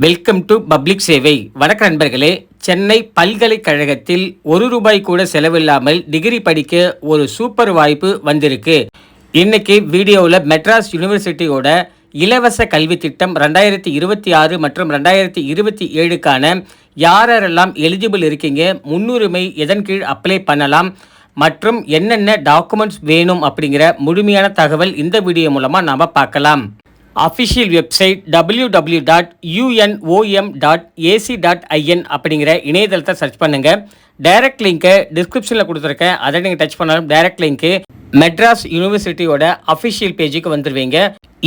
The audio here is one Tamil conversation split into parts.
வெல்கம் டு பப்ளிக் சேவை. வணக்க நண்பர்களே. சென்னை பல்கலைக்கழகத்தில் ₹1 கூட செலவில்லாமல் டிகிரி படிக்க ஒரு சூப்பர் வாய்ப்பு வந்திருக்கு. இன்னைக்கு வீடியோவில் மெட்ராஸ் யூனிவர்சிட்டியோட இலவச கல்வி திட்டம் 2026 மற்றும் 2027க்கான யாரெல்லாம் எலிஜிபிள் இருக்கீங்க, முன்னுரிமை எதன் கீழ் அப்ளை பண்ணலாம் மற்றும் என்னென்ன டாக்குமெண்ட்ஸ் வேணும் அப்படிங்கிற முழுமையான தகவல் இந்த வீடியோ மூலமாக நாம் பார்க்கலாம். அஃபிஷியல் வெப்சைட் www.unom.ac.in அப்படிங்கிற இணையதளத்தை சர்ச் பண்ணுங்கள். டைரக்ட் லிங்க்கை டிஸ்கிரிப்ஷனில் கொடுத்துருக்கேன். அதை நீங்கள் டச் பண்ணாலும் டைரக்ட் லிங்க்கு மெட்ராஸ் யூனிவர்சிட்டியோட அஃபிஷியல் பேஜுக்கு வந்துடுவீங்க.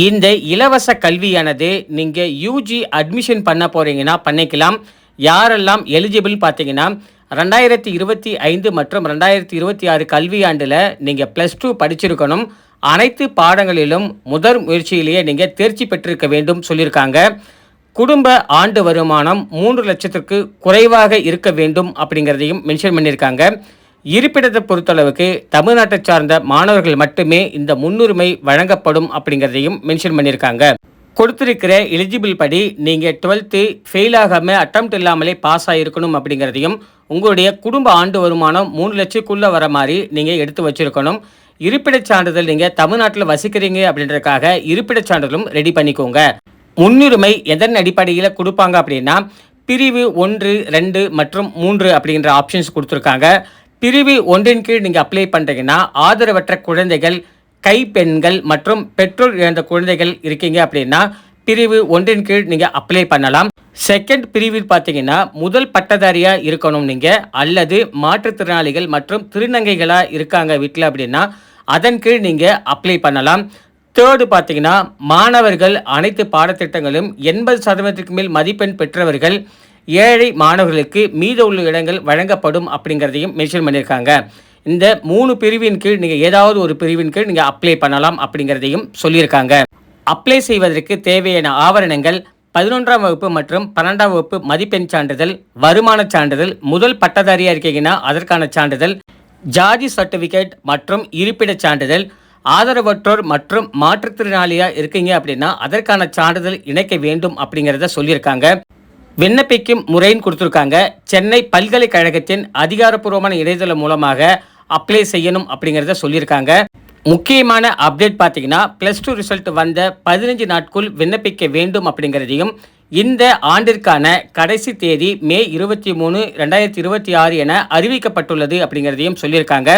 இந்த இலவச கல்வியானது நீங்கள் யூஜி அட்மிஷன் பண்ண போகிறீங்கன்னா பண்ணிக்கலாம். யாரெல்லாம் எலிஜிபிள் பார்த்தீங்கன்னா 2025 மற்றும் 2026 கல்வியாண்டில் நீங்கள் +2 படிச்சிருக்கணும். அனைத்து பாடங்களிலும் முதல் முயற்சியிலேயே நீங்கள் தேர்ச்சி பெற்றிருக்க வேண்டும் சொல்லியிருக்காங்க. குடும்ப ஆண்டு வருமானம் 3 லட்சத்திற்கு குறைவாக இருக்க வேண்டும் அப்படிங்கிறதையும் மென்ஷன் பண்ணியிருக்காங்க. இருப்பிடத்தை பொறுத்தளவுக்கு தமிழ்நாட்டை சார்ந்த மாணவர்கள் மட்டுமே இந்த முன்னுரிமை வழங்கப்படும் அப்படிங்கிறதையும் மென்ஷன் பண்ணியிருக்காங்க. கொடுத்திருக்கிற எலிஜிபிள் படி நீங்கள் 12th ஃபெயில் ஆகாமல் அட்டெம்ப்ட் இல்லாமலே பாஸ் ஆகிருக்கணும் அப்படிங்கிறதையும், உங்களுடைய குடும்ப ஆண்டு வருமானம் 3 லட்சத்துக்குள்ளே வர மாதிரி நீங்கள் எடுத்து வச்சுருக்கணும். இருப்பிடச் சான்றிதழ் நீங்கள் தமிழ்நாட்டில் வசிக்கிறீங்க அப்படின்றதுக்காக இருப்பிடச் சான்றிதழும் ரெடி பண்ணிக்கோங்க. முன்னுரிமை எதன் அடிப்படையில் கொடுப்பாங்க அப்படின்னா பிரிவு 1, 2 மற்றும் 3 அப்படின்ற ஆப்ஷன்ஸ் கொடுத்துருக்காங்க. பிரிவு 1 கீழ் நீங்கள் அப்ளை பண்ணுறீங்கன்னா ஆதரவற்ற குழந்தைகள், கைப்பெண்கள் மற்றும் பெற்றோர் இழந்த குழந்தைகள் இருக்கீங்க அப்படின்னா பிரிவு 1 கீழ் நீங்கள் அப்ளை பண்ணலாம். செகண்ட் பிரிவில் பார்த்தீங்கன்னா முதல் பட்டதாரியாக இருக்கணும் நீங்கள், அல்லது மாற்றுத்திறனாளிகள் மற்றும் திருநங்கைகளாக இருக்காங்க வீட்டில் அப்படின்னா அதன் கீழ் நீங்கள் அப்ளை பண்ணலாம். தேர்டு பார்த்தீங்கன்னா மாணவர்கள் அனைத்து பாடத்திட்டங்களும் 80% மேல் மதிப்பெண் பெற்றவர்கள், ஏழை மாணவர்களுக்கு மீத உள்ள இடங்கள் வழங்கப்படும் அப்படிங்கிறதையும் மென்ஷன் பண்ணியிருக்காங்க. இந்த 3 பிரிவின் கீழ் நீங்கள் ஏதாவது ஒரு பிரிவின் கீழ் நீங்கள் அப்ளை பண்ணலாம் அப்படிங்கிறதையும் சொல்லியிருக்காங்க. அப்ளை செய்வதற்கு தேவையான ஆவணங்கள் 11ஆம் வகுப்பு மற்றும் 12ஆம் வகுப்பு மதிப்பெண் சான்றிதழ், வருமான சான்றிதழ், முதல் பட்டதாரியாக இருக்கீங்கன்னா அதற்கான சான்றிதழ், ஜாதி சர்டிஃபிகேட் மற்றும் இருப்பிடச் சான்றிதழ், ஆதரவற்றோர் மற்றும் மாற்றுத்திறனாளியாக இருக்கீங்க அப்படின்னா அதற்கான சான்றிதழ் இணைக்க வேண்டும் அப்படிங்கிறத சொல்லியிருக்காங்க. விண்ணப்பிக்கும் முறைன்னு கொடுத்துருக்காங்க. சென்னை பல்கலைக்கழகத்தின் அதிகாரப்பூர்வமான இணையதளம் மூலமாக அப்ளை செய்யணும் அப்படிங்கிறத சொல்லியிருக்காங்க. முக்கியமான அப்டேட் பார்த்தீங்கன்னா +2 ரிசல்ட் வந்த 15 நாட்குள் விண்ணப்பிக்க வேண்டும் அப்படிங்கிறதையும், இந்த ஆண்டிற்கான கடைசி தேதி மே 23, 2026 என அறிவிக்கப்பட்டுள்ளது அப்படிங்கிறதையும் சொல்லியிருக்காங்க.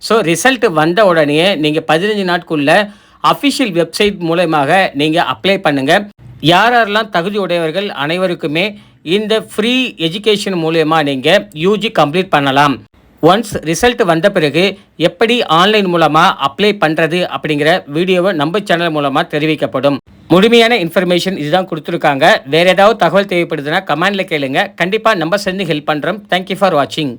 ஸோ ரிசல்ட் வந்த உடனே நீங்கள் 15 நாட்குள்ள அஃபிஷியல் வெப்சைட் மூலமாக நீங்கள் அப்ளை பண்ணுங்கள். யாரெல்லாம் தகுதியுடையவர்கள் அனைவருக்குமே இந்த ஃப்ரீ எஜுகேஷன் மூலமா நீங்கள் யூஜி கம்ப்ளீட் பண்ணலாம். ஒன்ஸ் ரிசல்ட் வந்த பிறகு எப்படி ஆன்லைன் மூலமாக அப்ளை பண்ணுறது அப்படிங்கிற வீடியோவை நம்ம சேனல் மூலமாக தெரிவிக்கப்படும். முழுமையான இன்ஃபர்மேஷன் இதுதான் கொடுத்துருக்காங்க. வேறு ஏதாவது தகவல் தேவைப்படுதுன்னா கமெண்டில் கேளுங்க. கண்டிப்பாக நம்ம சேர்ந்து ஹெல்ப் பண்ணுறோம். தேங்க்யூ ஃபார் வாட்சிங்.